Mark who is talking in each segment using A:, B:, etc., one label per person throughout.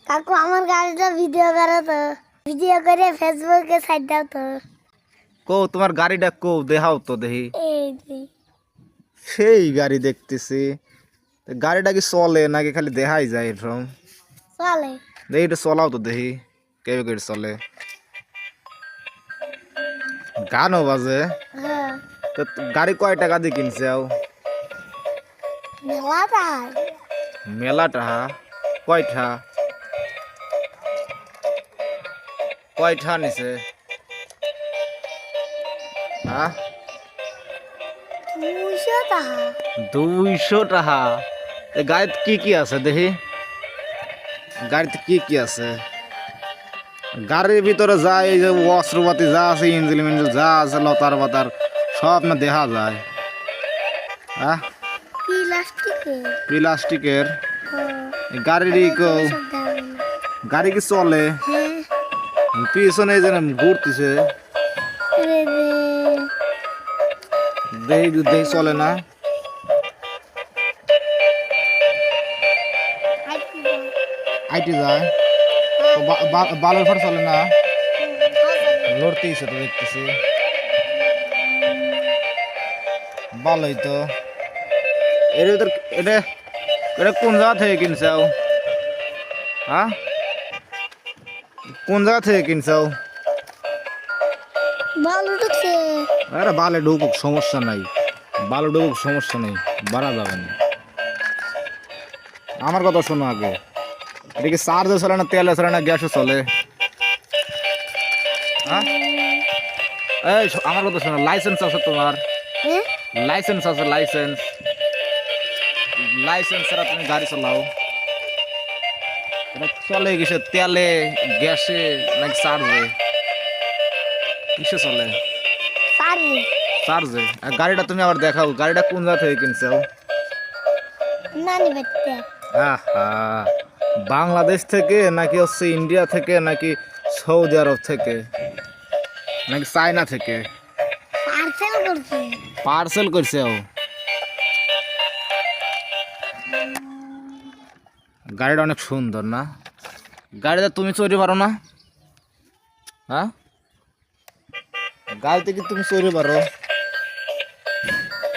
A: কাকু আমার গাড়িটা ভিডিও করো তো, ভিডিও করে ফেসবুকে ছাড় দাও তো।
B: কো তোমার গাড়িটা কো দেখাও তো দেখি।
A: এই যে
B: সেই গাড়ি দেখতেছি, তো গাড়িটা কি চলে নাকি খালি দেখাই যায় এরকম?
A: চলে।
B: দেখি এটা চলাও তো দেখি কেবে করে চলে। গানও বাজে।
A: হ্যাঁ
B: তো গাড়ি কয় টাকা দিয়ে কিনছাও?
A: মেলাটা
B: মেলাটা কয়টা কয়টা নিছে? হ্যাঁ
A: 200 টাকা।
B: 200 টাকা। এ গাড়িতে কি কি আছে দেখি, গাড়িতে কি কি আছে? গাড়ির ভিতরে যা এই যে অস্ত্রপাতি যা আছে, ইঞ্জিন মিঞ্জিন যা আছে, লতার পাতার সব না দেখা যায়। হ্যাঁ
A: প্লাস্টিকের।
B: প্লাস্টিকের।
A: হ্যাঁ
B: এই গাড়ির গাড়ি কি চলে?
A: হ্যাঁ
B: পিছনে এই যে ঘুরতেছে,
A: রে রে
B: দেখি দেখি চলে না। আইটি যায় তো বালের ফর চলে না, লড়তেইছে তো দেখতেছি। ভালোই তো। এর ভিতর এটা এটা কোন জায়গা থেকে কিনছাও? হ্যাঁ কোন জায়গা থেকে কিনছাও?
A: ভালো ঢুকছে।
B: আরে বালে ঢুকুক সমস্যা নাই, বালে ঢুকুক সমস্যা নেই, বাড়া যাবে না। আমার কথা শোনো আগে, এটা কি চার্জে চলে না তেলে চলে না গ্যাসে চলে? হ্যাঁ এই আমার কথা শোনো, লাইসেন্স আছে তোমার?
A: হ্যাঁ
B: লাইসেন্স আছে? লাইসেন্স লাইসেন্স ছাড়া তুমি গাড়ি চালাও? এটা চলে কিসে, তেলে গ্যাসে নাকি চার্জে? কিসে চলে?
A: পারি
B: চার্জে। আর গাড়িটা তুমি আবার দেখাও, গাড়িটা কোন জায়গা থেকে কিনছো?
A: নানি বেটতে।
B: আহা, বাংলাদেশ থেকে নাকি হচ্ছে ইন্ডিয়া থেকে নাকি সৌদি আরব থেকে নাকি চায়না থেকে?
A: পার্সেল করছে।
B: পার্সেল করছে ও। গাড়িটা অনেক সুন্দর না? গাড়িটা তুমি চড়তে পারো না? হ্যাঁ গাড়িতে কি তুমি চড়তে পারো?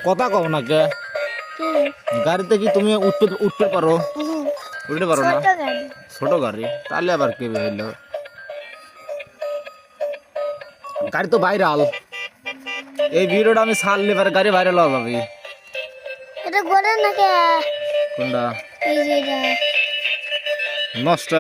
B: কথা কও না কে?
A: কি
B: গাড়িতে কি তুমি উঠতে উঠতে পারো?
A: হুম,
B: উঠতে পারো না?
A: ছোট গাড়ি।
B: ছোট গাড়ি তাহলে আবার কে হইলো? গাড়ি তো ভাইরাল, এই ভিডিওটা আমি ছাড়লে এবার গাড়ি ভাইরাল হয়ে যাবে।
A: এটা গড়ে নাকি?
B: কোনটা?
A: এই যে এটা
B: নষ্ট